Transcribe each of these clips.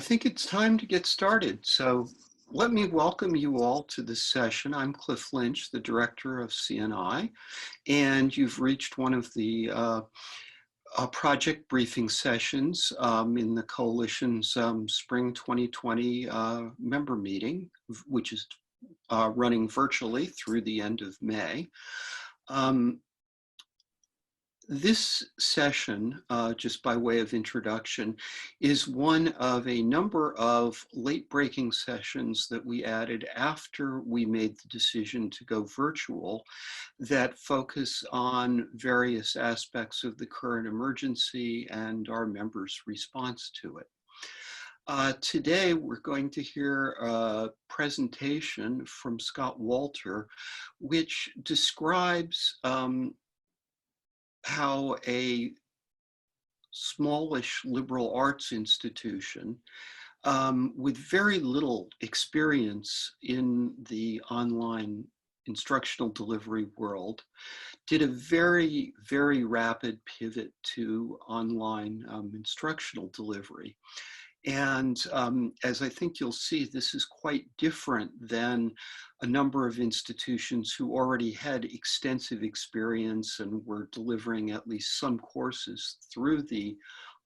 I think it's time to get started. So let me welcome you all to this session. I'm Cliff Lynch, the director of CNI, and you've reached one of the project briefing sessions in the Coalition's Spring 2020 member meeting, which is running virtually through the end of May. This session, just by way of introduction, is one of a number of late-breaking sessions that we added after we made the decision to go virtual that focus on various aspects of the current emergency and our members' response to it. Today, we're going to hear a presentation from Scott Walter, which describes how a smallish liberal arts institution with very little experience in the online instructional delivery world did a very, very rapid pivot to online instructional delivery. And as I think you'll see, this is quite different than a number of institutions who already had extensive experience and were delivering at least some courses through the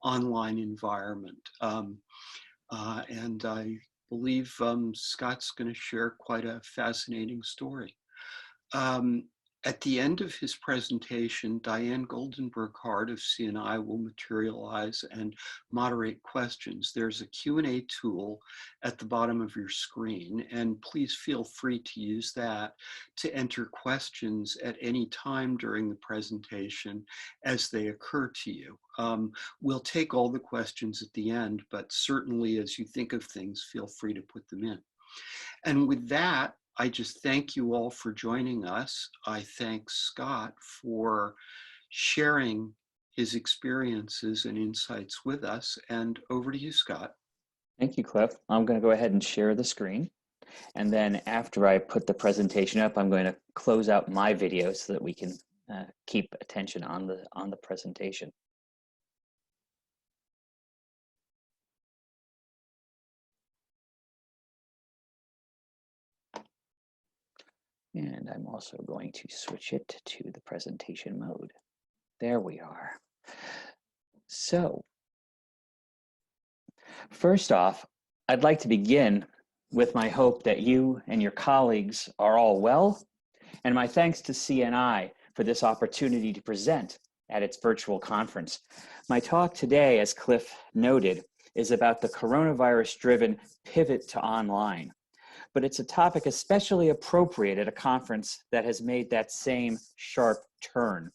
online environment. And I believe Scott's going to share quite a fascinating story. At the end of his presentation, Diane Goldenberg-Hart of CNI will materialize and moderate questions. There's a Q&A tool at the bottom of your screen, and please feel free to use that to enter questions at any time during the presentation as they occur to you. We'll take all the questions at the end, but certainly as you think of things, feel free to put them in. And with that, I just thank you all for joining us. I thank Scott for sharing his experiences and insights with us. And over to you, Scott. Thank you, Cliff. I'm going to go ahead and share the screen. And then after I put the presentation up, I'm going to close out my video so that we can keep attention on the presentation. And I'm also going to switch it to the presentation mode. There we are. So, first off, I'd like to begin with my hope that you and your colleagues are all well, and my thanks to CNI for this opportunity to present at its virtual conference. My talk today, as Cliff noted, is about the coronavirus-driven pivot to online. But it's a topic especially appropriate at a conference that has made that same sharp turn.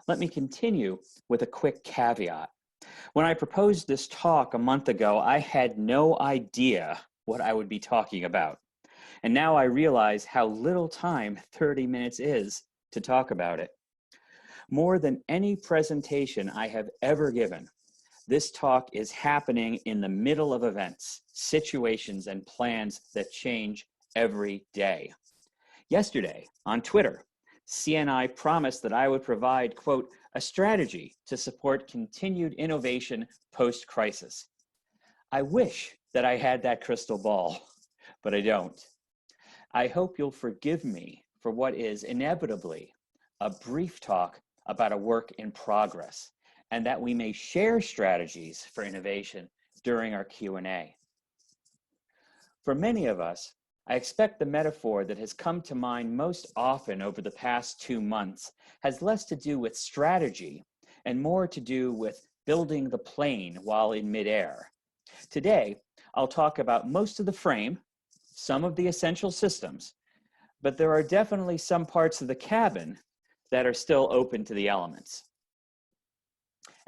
Let me continue with a quick caveat. When I proposed this talk a month ago, I had no idea what I would be talking about. And now I realize how little time 30 minutes is to talk about it. More than any presentation I have ever given, this talk is happening in the middle of events, situations, and plans that change every day. Yesterday, on Twitter, CNI promised that I would provide, quote, a strategy to support continued innovation post-crisis. I wish that I had that crystal ball, but I don't. I hope you'll forgive me for what is inevitably a brief talk about a work in progress, and that we may share strategies for innovation during our Q&A. For many of us, I expect the metaphor that has come to mind most often over the past 2 months has less to do with strategy and more to do with building the plane while in midair. Today, I'll talk about most of the frame, some of the essential systems, but there are definitely some parts of the cabin that are still open to the elements.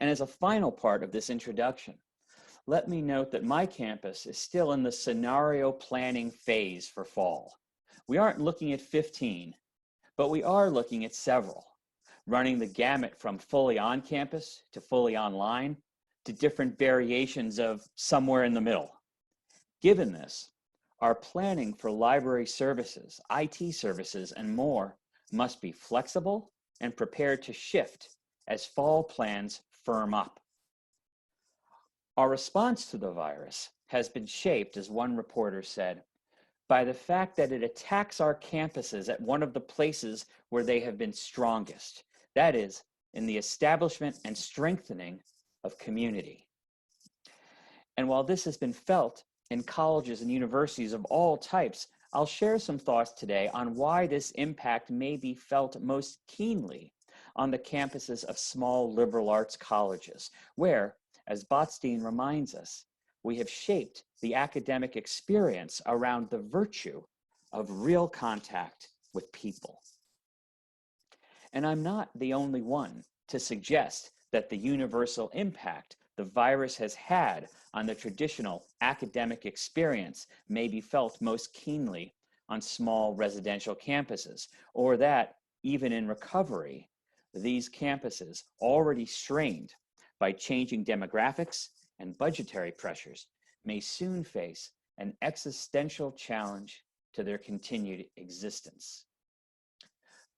And as a final part of this introduction, let me note that my campus is still in the scenario planning phase for fall. We aren't looking at 15, but we are looking at several, running the gamut from fully on campus to fully online to different variations of somewhere in the middle. Given this, our planning for library services, IT services, and more must be flexible and prepared to shift as fall plans firm up. Our response to the virus has been shaped, as one reporter said, by the fact that it attacks our campuses at one of the places where they have been strongest, that is, in the establishment and strengthening of community. And while this has been felt in colleges and universities of all types, I'll share some thoughts today on why this impact may be felt most keenly on the campuses of small liberal arts colleges, where, as Botstein reminds us, we have shaped the academic experience around the virtue of real contact with people. And I'm not the only one to suggest that the universal impact the virus has had on the traditional academic experience may be felt most keenly on small residential campuses, or that, even in recovery, these campuses, already strained by changing demographics and budgetary pressures, may soon face an existential challenge to their continued existence.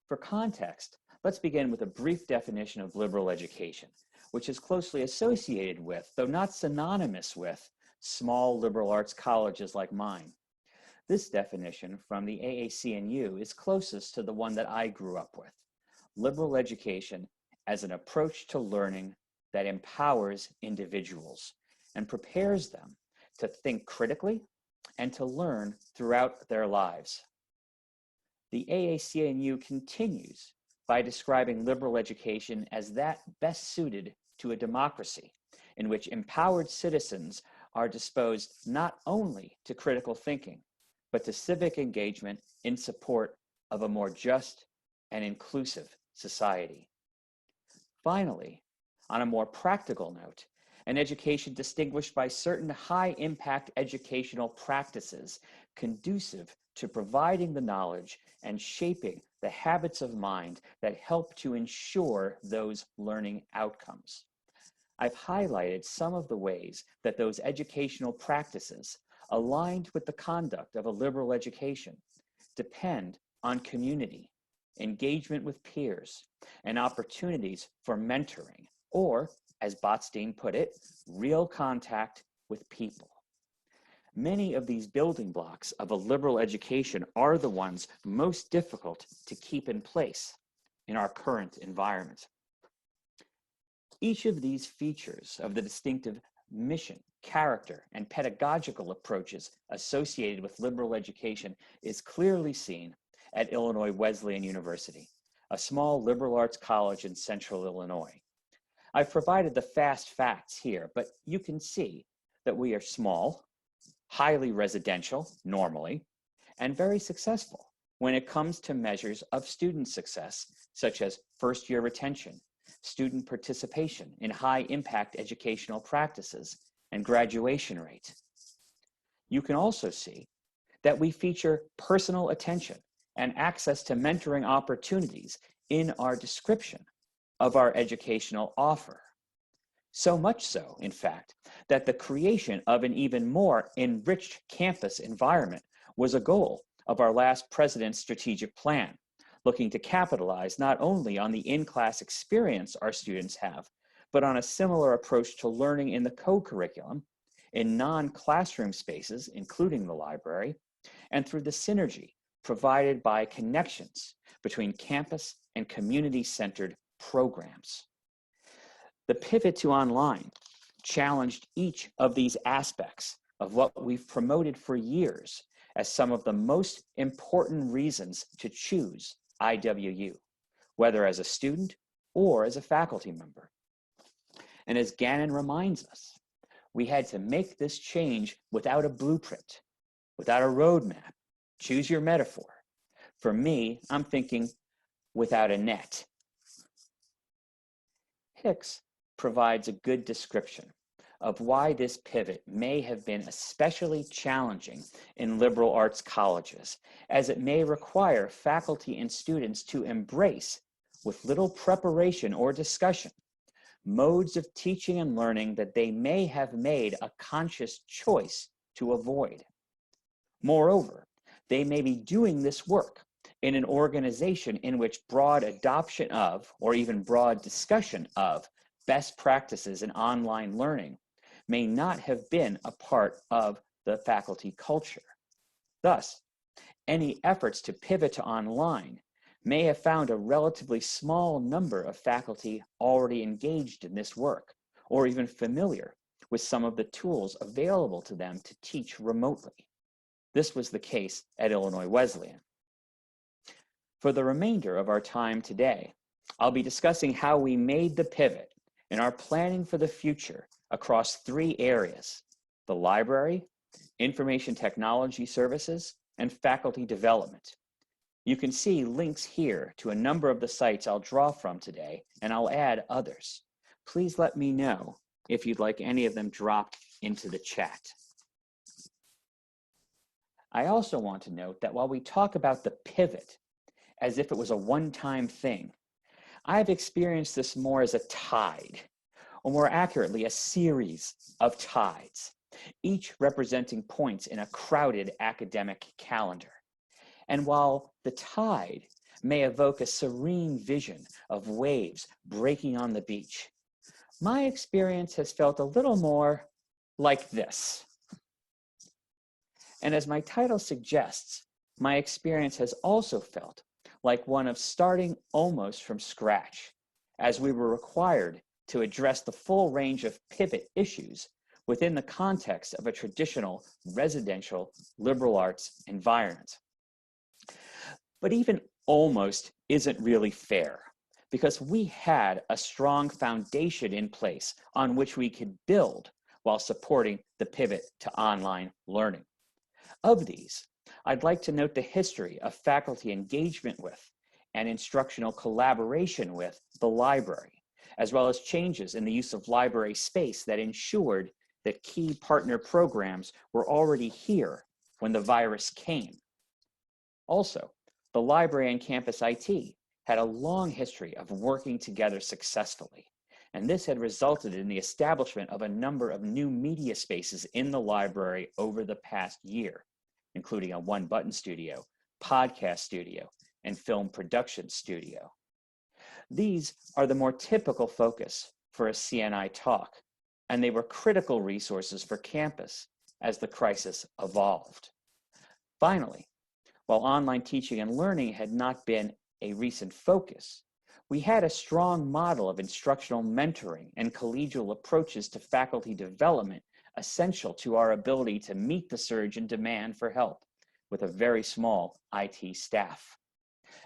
For context, let's begin with a brief definition of liberal education, which is closely associated with, though not synonymous with, small liberal arts colleges like mine. This definition from the AAC&U is closest to the one that I grew up with: liberal education as an approach to learning that empowers individuals and prepares them to think critically and to learn throughout their lives. The AAC&U continues by describing liberal education as that best suited to a democracy in which empowered citizens are disposed not only to critical thinking, but to civic engagement in support of a more just and inclusive society. Finally, on a more practical note, an education distinguished by certain high-impact educational practices conducive to providing the knowledge and shaping the habits of mind that help to ensure those learning outcomes. I've highlighted some of the ways that those educational practices, aligned with the conduct of a liberal education, depend on community, engagement with peers, and opportunities for mentoring, or, as Botstein put it, real contact with people. Many of these building blocks of a liberal education are the ones most difficult to keep in place in our current environment. Each of these features of the distinctive mission, character, and pedagogical approaches associated with liberal education is clearly seen at Illinois Wesleyan University, a small liberal arts college in central Illinois. I've provided the fast facts here, but you can see that we are small, highly residential, normally, and very successful when it comes to measures of student success, such as first-year retention, student participation in high-impact educational practices, and graduation rate. You can also see that we feature personal attention and access to mentoring opportunities in our description of our educational offer. So much so, in fact, that the creation of an even more enriched campus environment was a goal of our last president's strategic plan, looking to capitalize not only on the in-class experience our students have, but on a similar approach to learning in the co-curriculum, in non-classroom spaces, including the library, and through the synergy provided by connections between campus and community-centered programs. The pivot to online challenged each of these aspects of what we've promoted for years as some of the most important reasons to choose IWU, whether as a student or as a faculty member. And as Gannon reminds us, we had to make this change without a blueprint, without a roadmap. Choose your metaphor. For me, I'm thinking without a net. Hicks provides a good description of why this pivot may have been especially challenging in liberal arts colleges, as it may require faculty and students to embrace, with little preparation or discussion, modes of teaching and learning that they may have made a conscious choice to avoid. Moreover, they may be doing this work in an organization in which broad adoption of, or even broad discussion of, best practices in online learning may not have been a part of the faculty culture. Thus, any efforts to pivot to online may have found a relatively small number of faculty already engaged in this work, or even familiar with some of the tools available to them to teach remotely. This was the case at Illinois Wesleyan. For the remainder of our time today, I'll be discussing how we made the pivot and are planning for the future across 3 areas: the library, information technology services, and faculty development. You can see links here to a number of the sites I'll draw from today, and I'll add others. Please let me know if you'd like any of them dropped into the chat. I also want to note that while we talk about the pivot as if it was a one-time thing, I've experienced this more as a tide, or more accurately, a series of tides, each representing points in a crowded academic calendar. And while the tide may evoke a serene vision of waves breaking on the beach, my experience has felt a little more like this. And as my title suggests, my experience has also felt like one of starting almost from scratch, as we were required to address the full range of pivot issues within the context of a traditional residential liberal arts environment. But even almost isn't really fair, because we had a strong foundation in place on which we could build while supporting the pivot to online learning. Of these, I'd like to note the history of faculty engagement with and instructional collaboration with the library, as well as changes in the use of library space that ensured that key partner programs were already here when the virus came. Also, the library and campus IT had a long history of working together successfully, and this had resulted in the establishment of a number of new media spaces in the library over the past year, including a one-button studio, podcast studio, and film production studio. These are the more typical focus for a CNI talk, and they were critical resources for campus as the crisis evolved. Finally, while online teaching and learning had not been a recent focus, we had a strong model of instructional mentoring and collegial approaches to faculty development essential to our ability to meet the surge in demand for help with a very small IT staff.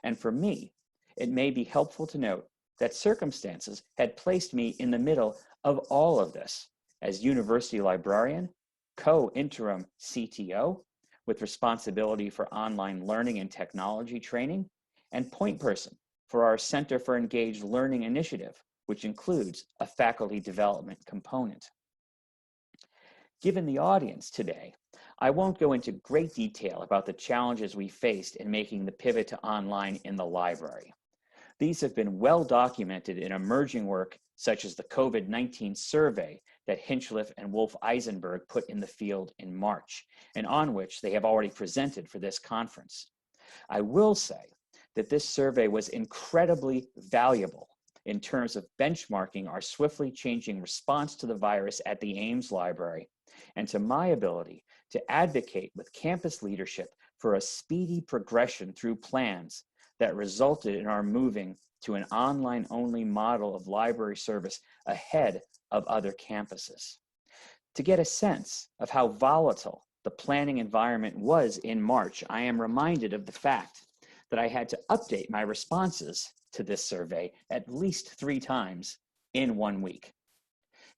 And for me, it may be helpful to note that circumstances had placed me in the middle of all of this as university librarian, co-interim CTO with responsibility for online learning and technology training, and point person for our Center for Engaged Learning initiative, which includes a faculty development component. Given the audience today, I won't go into great detail about the challenges we faced in making the pivot to online in the library. These have been well documented in emerging work such as the COVID-19 survey that Hinchliffe and Wolf-Eisenberg put in the field in March, and on which they have already presented for this conference. I will say that this survey was incredibly valuable in terms of benchmarking our swiftly changing response to the virus at the Ames Library, and to my ability to advocate with campus leadership for a speedy progression through plans that resulted in our moving to an online-only model of library service ahead of other campuses. To get a sense of how volatile the planning environment was in March, I am reminded of the fact that I had to update my responses to this survey at least 3 times in 1 week.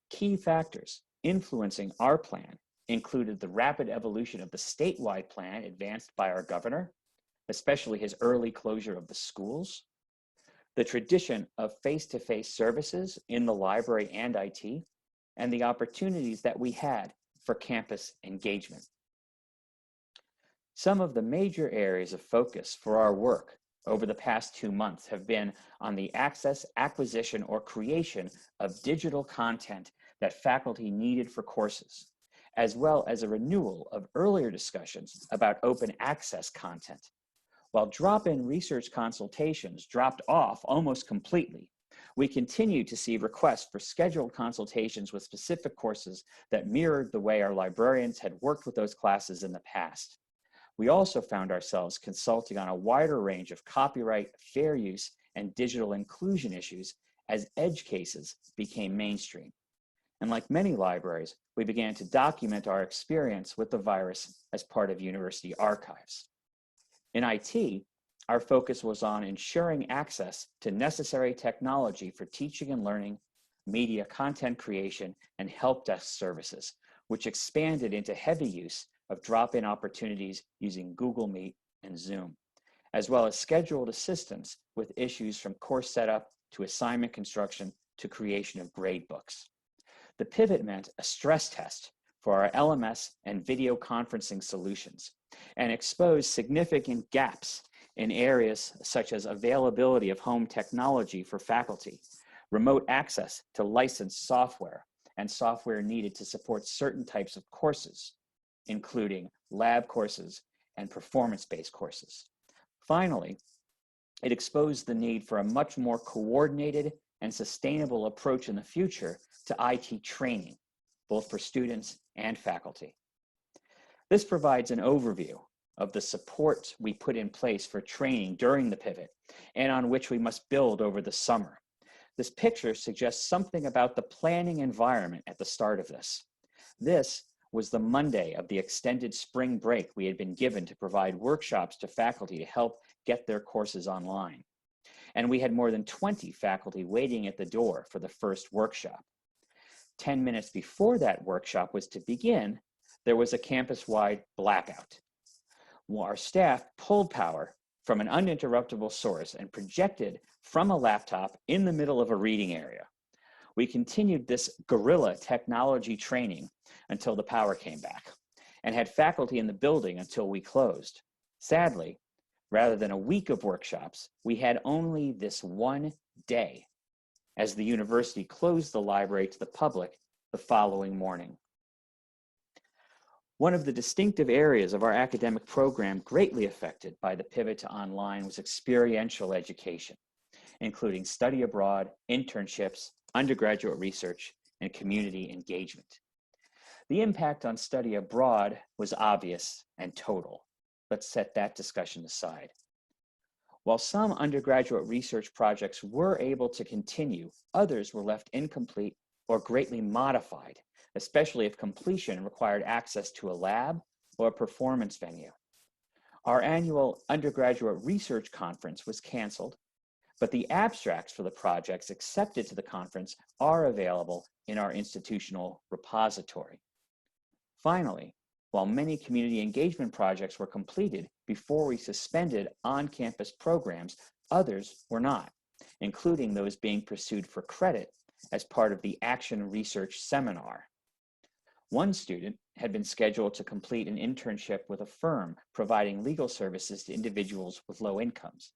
Key factors influencing our plan included the rapid evolution of the statewide plan advanced by our governor, especially his early closure of the schools, the tradition of face-to-face services in the library and IT, and the opportunities that we had for campus engagement. Some of the major areas of focus for our work over the past 2 months have been on the access, acquisition, or creation of digital content that faculty needed for courses, as well as a renewal of earlier discussions about open access content. While drop-in research consultations dropped off almost completely, We continued to see requests for scheduled consultations with specific courses that mirrored the way our librarians had worked with those classes in the past. We also found ourselves consulting on a wider range of copyright, fair use, and digital inclusion issues as edge cases became mainstream. And like many libraries, we began to document our experience with the virus as part of university archives. In IT, our focus was on ensuring access to necessary technology for teaching and learning, media content creation, and help desk services, which expanded into heavy use of drop-in opportunities using Google Meet and Zoom, as well as scheduled assistance with issues from course setup to assignment construction to creation of grade books. The pivot meant a stress test for our LMS and video conferencing solutions and exposed significant gaps in areas such as availability of home technology for faculty, remote access to licensed software, and software needed to support certain types of courses, including lab courses and performance-based courses. Finally, it exposed the need for a much more coordinated and sustainable approach in the future to IT training, both for students and faculty. This provides an overview of the support we put in place for training during the pivot and on which we must build over the summer. This picture suggests something about the planning environment at the start of this. This was the Monday of the extended spring break we had been given to provide workshops to faculty to help get their courses online. And we had more than 20 faculty waiting at the door for the first workshop. 10 minutes before that workshop was to begin, there was a campus-wide blackout. Our staff pulled power from an uninterruptible source and projected from a laptop in the middle of a reading area. We continued this guerrilla technology training until the power came back and had faculty in the building until we closed. Sadly, rather than a week of workshops, we had only this one day as the university closed the library to the public the following morning. One of the distinctive areas of our academic program greatly affected by the pivot to online was experiential education, including study abroad, internships, undergraduate research, and community engagement. The impact on study abroad was obvious and total. Let's set that discussion aside. While some undergraduate research projects were able to continue, others were left incomplete or greatly modified, especially if completion required access to a lab or a performance venue. Our annual undergraduate research conference was canceled, but the abstracts for the projects accepted to the conference are available in our institutional repository. Finally, while many community engagement projects were completed before we suspended on-campus programs, others were not, including those being pursued for credit as part of the Action Research Seminar. One student had been scheduled to complete an internship with a firm providing legal services to individuals with low incomes.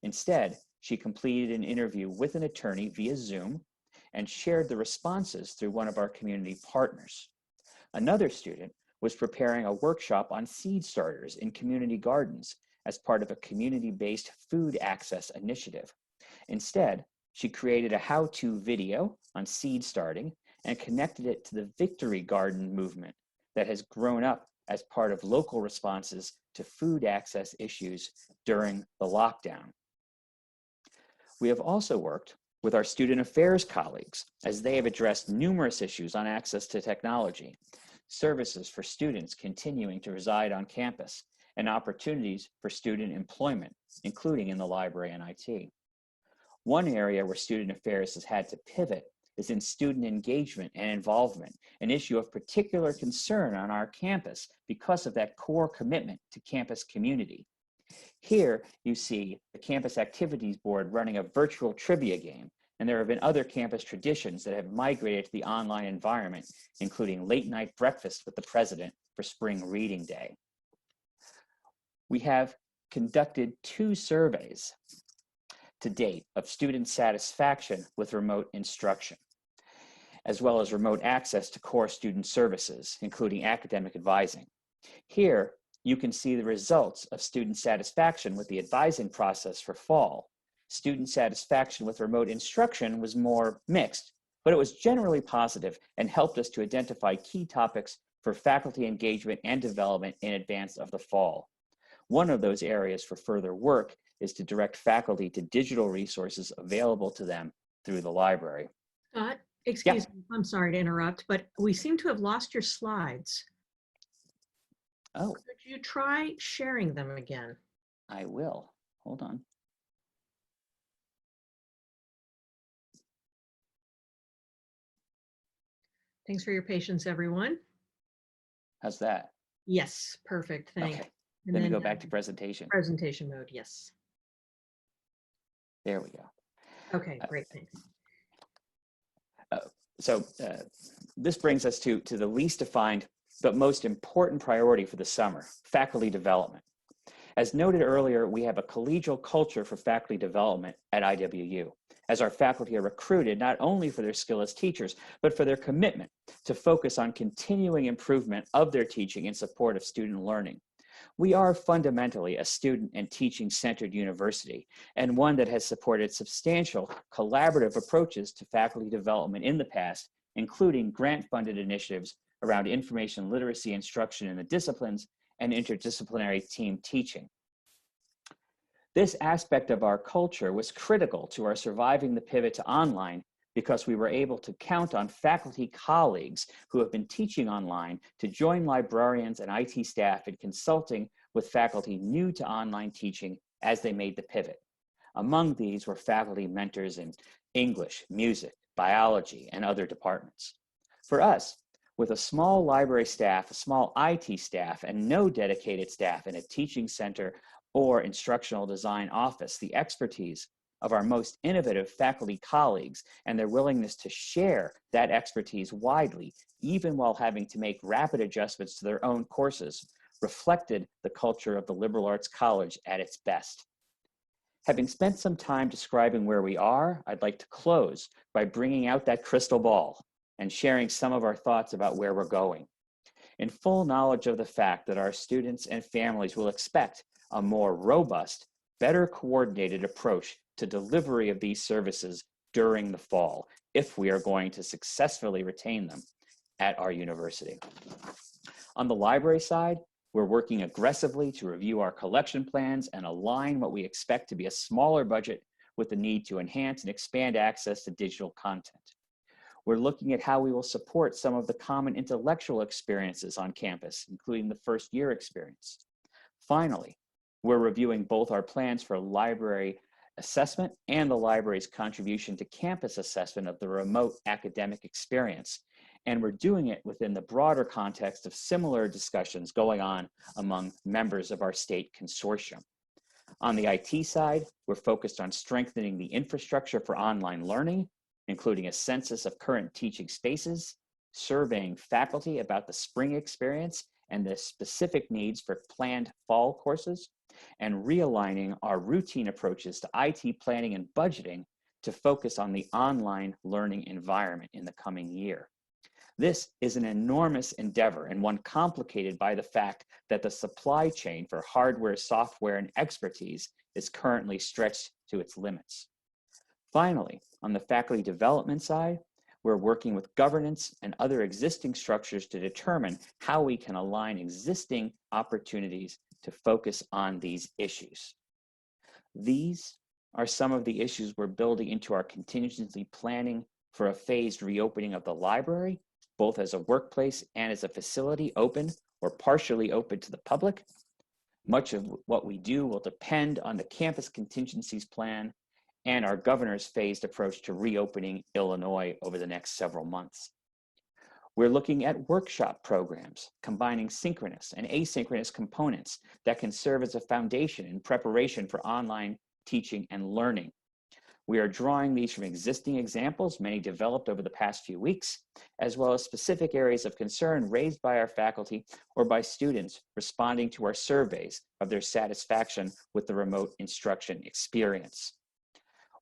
Instead, she completed an interview with an attorney via Zoom and shared the responses through one of our community partners. Another student was preparing a workshop on seed starters in community gardens as part of a community-based food access initiative. Instead, she created a how-to video on seed starting and connected it to the Victory Garden movement that has grown up as part of local responses to food access issues during the lockdown. We have also worked with our student affairs colleagues as they have addressed numerous issues on access to technology, services for students continuing to reside on campus, and opportunities for student employment, including in the library and IT. One area where student affairs has had to pivot is in student engagement and involvement, an issue of particular concern on our campus because of that core commitment to campus community. Here you see the Campus Activities Board running a virtual trivia game, and there have been other campus traditions that have migrated to the online environment, including late night breakfast with the president for Spring Reading Day. We have conducted 2 surveys to date of student satisfaction with remote instruction, as well as remote access to core student services, including academic advising. Here, you can see the results of student satisfaction with the advising process for fall, student satisfaction with remote instruction was more mixed, but it was generally positive and helped us to identify key topics for faculty engagement and development in advance of the fall. One of those areas for further work is to direct faculty to digital resources available to them through the library. Scott, Yeah. excuse me, I'm sorry to interrupt, but we seem to have lost your slides. Oh, Could you try sharing them again? I will. Hold on. Thanks for your patience, everyone. How's that? Yes, perfect, thanks. Okay. And Then we then go back to presentation. presentation mode, yes. There we go. Okay, great, thanks. So this brings us to the least defined but most important priority for the summer, faculty development. As noted earlier, we have a collegial culture for faculty development at IWU, as our faculty are recruited not only for their skill as teachers, but for their commitment to focus on continuing improvement of their teaching in support of student learning. We are fundamentally a student and teaching-centered university, and one that has supported substantial collaborative approaches to faculty development in the past, including grant-funded initiatives around information literacy instruction in the disciplines and interdisciplinary team teaching. This aspect of our culture was critical to our surviving the pivot to online because we were able to count on faculty colleagues who have been teaching online to join librarians and IT staff in consulting with faculty new to online teaching as they made the pivot. Among these were faculty mentors in English, music, biology, and other departments. For us, with a small library staff, a small IT staff, and no dedicated staff in a teaching center or instructional design office, the expertise of our most innovative faculty colleagues and their willingness to share that expertise widely, even while having to make rapid adjustments to their own courses, reflected the culture of the liberal arts college at its best. Having spent some time describing where we are, I'd like to close by bringing out that crystal ball and sharing some of our thoughts about where we're going. In full knowledge of the fact that our students and families will expect a more robust, better coordinated approach to delivery of these services during the fall, if we are going to successfully retain them at our university. On the library side, we're working aggressively to review our collection plans and align what we expect to be a smaller budget with the need to enhance and expand access to digital content. We're looking at how we will support some of the common intellectual experiences on campus, including the first year experience. Finally, we're reviewing both our plans for library assessment and the library's contribution to campus assessment of the remote academic experience. And we're doing it within the broader context of similar discussions going on among members of our state consortium. On the IT side, we're focused on strengthening the infrastructure for online learning, including a census of current teaching spaces, surveying faculty about the spring experience and the specific needs for planned fall courses, and realigning our routine approaches to IT planning and budgeting to focus on the online learning environment in the coming year. This is an enormous endeavor and one complicated by the fact that the supply chain for hardware, software, and expertise is currently stretched to its limits. Finally, on the faculty development side, we're working with governance and other existing structures to determine how we can align existing opportunities to focus on these issues. These are some of the issues we're building into our contingency planning for a phased reopening of the library, both as a workplace and as a facility open or partially open to the public. Much of what we do will depend on the campus contingencies plan and our governor's phased approach to reopening Illinois over the next several months. We're looking at workshop programs, combining synchronous and asynchronous components that can serve as a foundation in preparation for online teaching and learning. We are drawing these from existing examples, many developed over the past few weeks, as well as specific areas of concern raised by our faculty or by students responding to our surveys of their satisfaction with the remote instruction experience.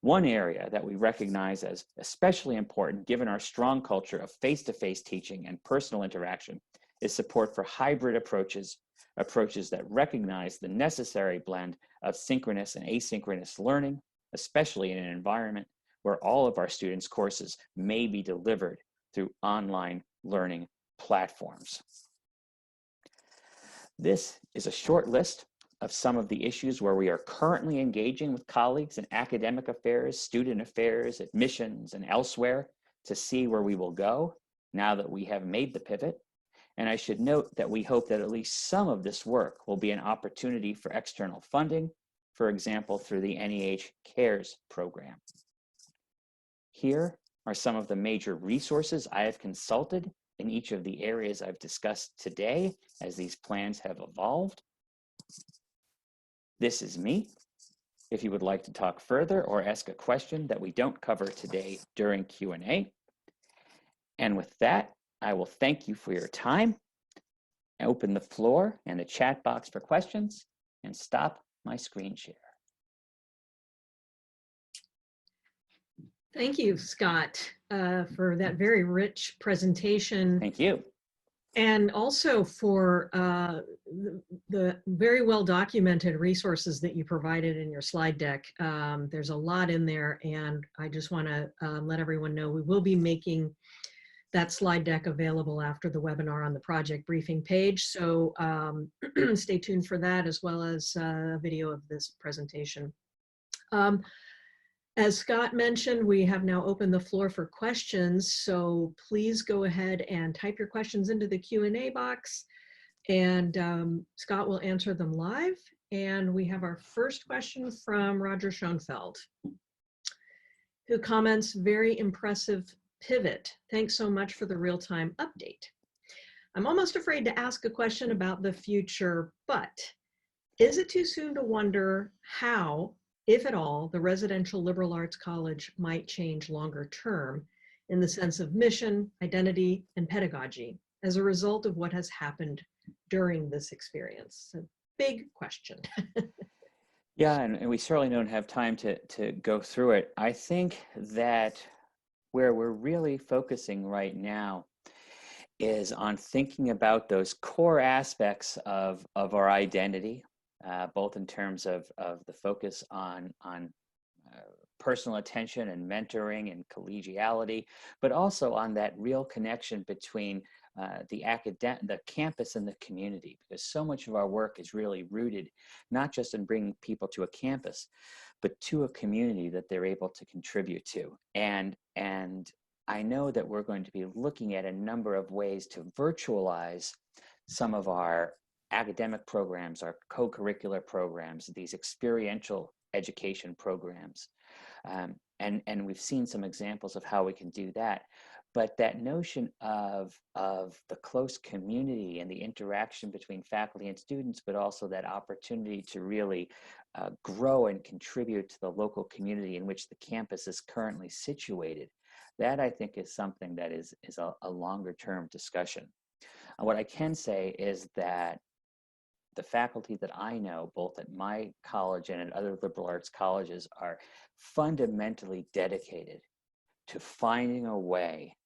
One area that we recognize as especially important given our strong culture of face-to-face teaching and personal interaction is support for hybrid approaches that recognize the necessary blend of synchronous and asynchronous learning especially in an environment where all of our students' courses may be delivered through online learning platforms. This is a short list of some of the issues where we are currently engaging with colleagues in academic affairs, student affairs, admissions, and elsewhere to see where we will go now that we have made the pivot. And I should note that we hope that at least some of this work will be an opportunity for external funding, for example, through the NEH CARES program. Here are some of the major resources I have consulted in each of the areas I've discussed today as these plans have evolved. This is me. If you would like to talk further or ask a question that we don't cover today during Q&A. And with that, I will thank you for your time, open the floor and the chat box for questions, and stop my screen share. Thank you, Scott, for that very rich presentation. Thank you. And also for the very well documented resources that you provided in your slide deck. There's a lot in there, and I just want to let everyone know we will be making that slide deck available after the webinar on the project briefing page. So stay tuned for that, as well as a video of this presentation. As Scott mentioned, we have now opened the floor for questions. So please go ahead and type your questions into the Q&A box, and Scott will answer them live. And we have our first question from Roger Schoenfeld, who comments, "Very impressive pivot. Thanks so much for the real-time update. I'm almost afraid to ask a question about the future, but is it too soon to wonder how, if at all, the residential liberal arts college might change longer term in the sense of mission, identity, and pedagogy as a result of what has happened during this experience?" A big question. Yeah, and we certainly don't have time to go through it. I think that where we're really focusing right now is on thinking about those core aspects of our identity, both in terms of the focus on personal attention and mentoring and collegiality, but also on that real connection between the campus and the community, because so much of our work is really rooted not just in bringing people to a campus, but to a community that they're able to contribute to. And I know that we're going to be looking at a number of ways to virtualize some of our academic programs, our co-curricular programs, these experiential education programs. And we've seen some examples of how we can do that. But that notion of the close community and the interaction between faculty and students, but also that opportunity to really grow and contribute to the local community in which the campus is currently situated, that I think is something that is a longer term discussion. And what I can say is that the faculty that I know, both at my college and at other liberal arts colleges, are fundamentally dedicated to finding a way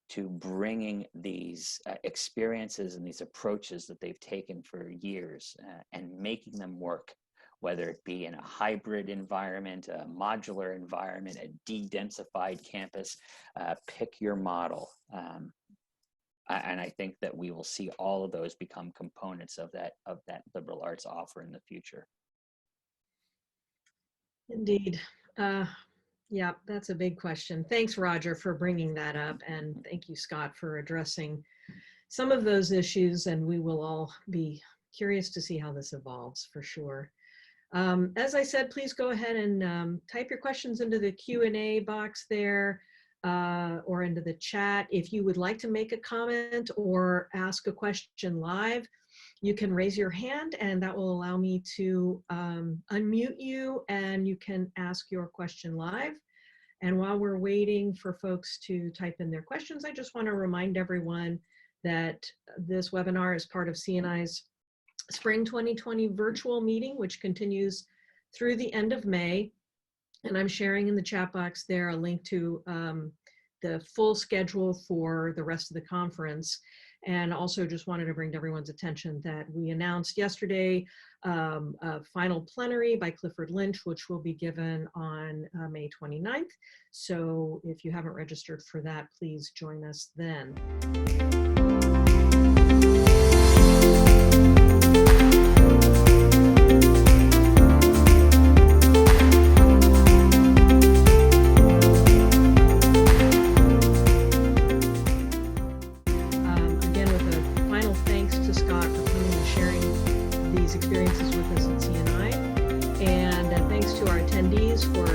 to bringing these experiences and these approaches that they've taken for years and making them work, whether it be in a hybrid environment, a modular environment, a de-densified campus, pick your model. And I think that we will see all of those become components of that liberal arts offer in the future. Indeed. Yeah, that's a big question. Thanks, Roger, for bringing that up. And thank you, Scott, for addressing some of those issues. And we will all be curious to see how this evolves, for sure. As I said, please go ahead and type your questions into the Q&A box there, or into the chat. If you would like to make a comment or ask a question live, you can raise your hand and that will allow me to unmute you and you can ask your question live. And while we're waiting for folks to type in their questions, I just want to remind everyone that this webinar is part of CNI's Spring 2020 virtual meeting, which continues through the end of May. And I'm sharing in the chat box there a link to the full schedule for the rest of the conference. And also just wanted to bring to everyone's attention that we announced yesterday a final plenary by Clifford Lynch, which will be given on May 29th. So if you haven't registered for that, please join us then. Again, with a final thanks to Scott for coming and sharing these experiences with us at CNI. And thanks to our attendees for